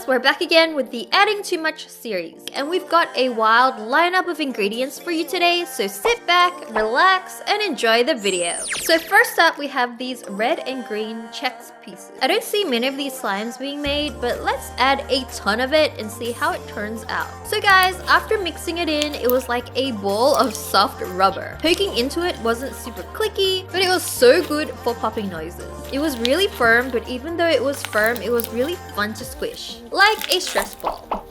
guys, we're back again with the Adding Too Much series, and we've got a wild lineup of ingredients for you today, so sit back, relax, and enjoy the video. So first up, we have these red and green checks pieces. I don't see many of these slimes being made, but let's add a ton of it and see how it turns out. So guys, after mixing it in, it was like a ball of soft rubber. Poking into it wasn't super clicky, but it was so good for popping noises. It was really firm, but even though it was firm, it was really fun to squish, like a stress ball.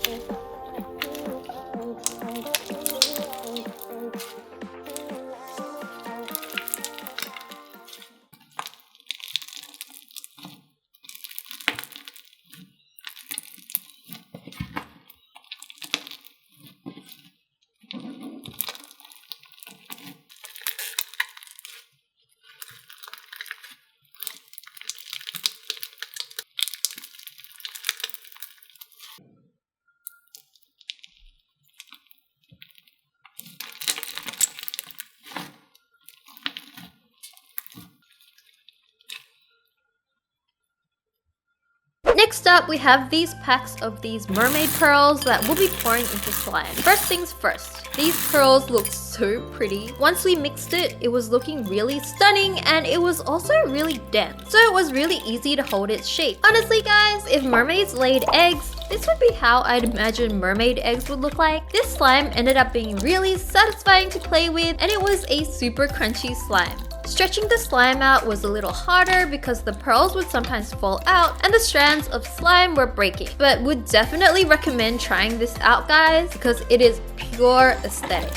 Next up, we have these packs of these mermaid curls that we'll be pouring into slime. First things first, these curls look so pretty. Once we mixed it, it was looking really stunning and it was also really dense, so it was really easy to hold its shape. Honestly guys, if mermaids laid eggs, this would be how I'd imagine mermaid eggs would look like. This slime ended up being really satisfying to play with, and it was a super crunchy slime. Stretching the slime out was a little harder because the pearls would sometimes fall out and the strands of slime were breaking. But would definitely recommend trying this out guys, because it is pure aesthetic.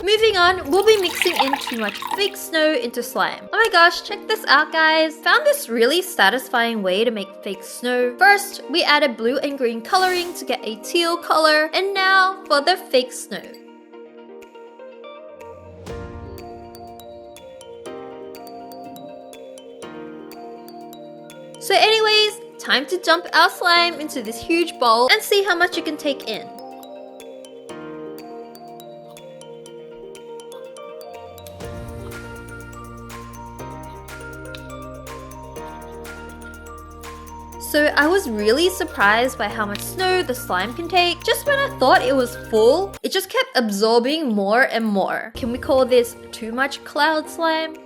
Moving on, we'll be mixing in too much fake snow into slime. Oh my gosh, check this out guys. Found this really satisfying way to make fake snow. First, we added blue and green coloring to get a teal color, and now for the fake snow. So anyways, time to dump our slime into this huge bowl and see how much it can take in. So I was really surprised by how much snow the slime can take. Just when I thought it was full, it just kept absorbing more and more. Can we call this too much cloud slime?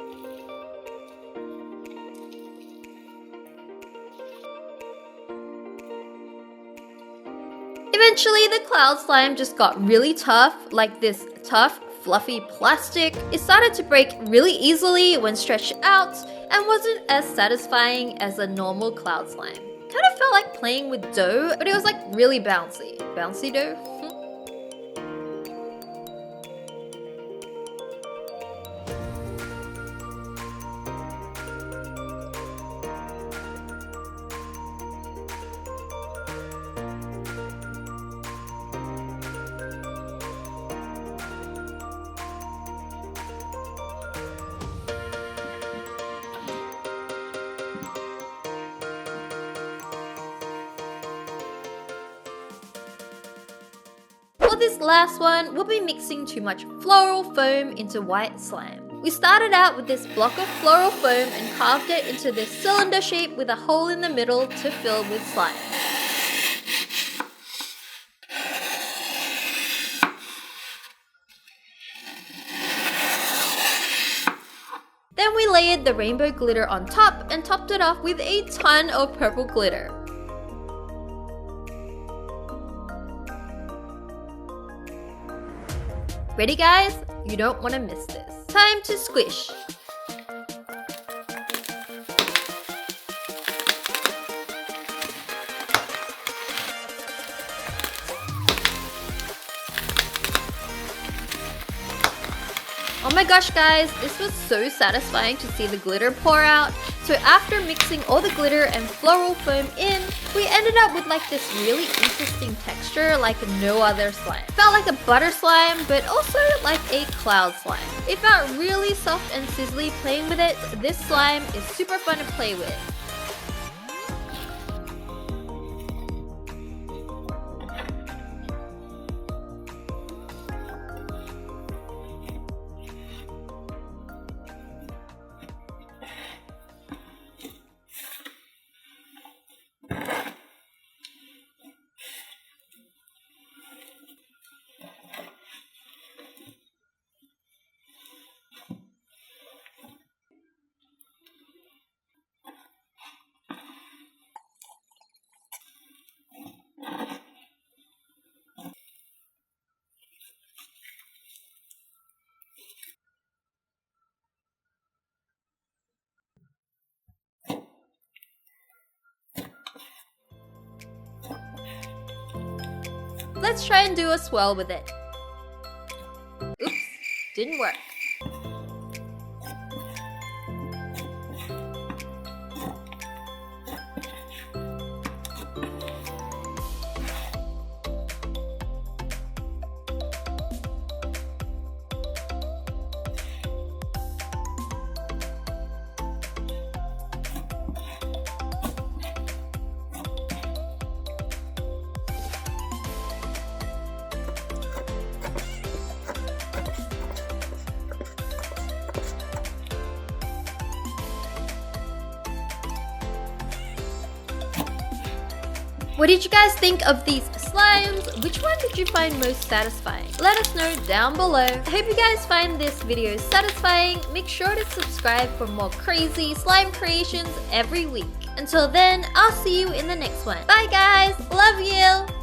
Eventually, the cloud slime just got really tough, like this tough, fluffy plastic. It started to break really easily when stretched out and wasn't as satisfying as a normal cloud slime. Kind of felt like playing with dough, but it was like really bouncy. Bouncy dough? For this last one, we'll be mixing too much floral foam into white slime. We started out with this block of floral foam and carved it into this cylinder shape with a hole in the middle to fill with slime. Then we layered the rainbow glitter on top and topped it off with a ton of purple glitter. Ready guys? You don't want to miss this. Time to squish. Oh my gosh guys, this was so satisfying to see the glitter pour out. So after mixing all the glitter and floral foam in, we ended up with like this really interesting texture like no other slime. Felt like a butter slime, but also like a cloud slime. It felt really soft and sizzly playing with it. This slime is super fun to play with. Let's try and do a swirl with it. Oops, didn't work. What did you guys think of these slimes? Which one did you find most satisfying? Let us know down below. I hope you guys find this video satisfying. Make sure to subscribe for more crazy slime creations every week. Until then, I'll see you in the next one. Bye guys, love you!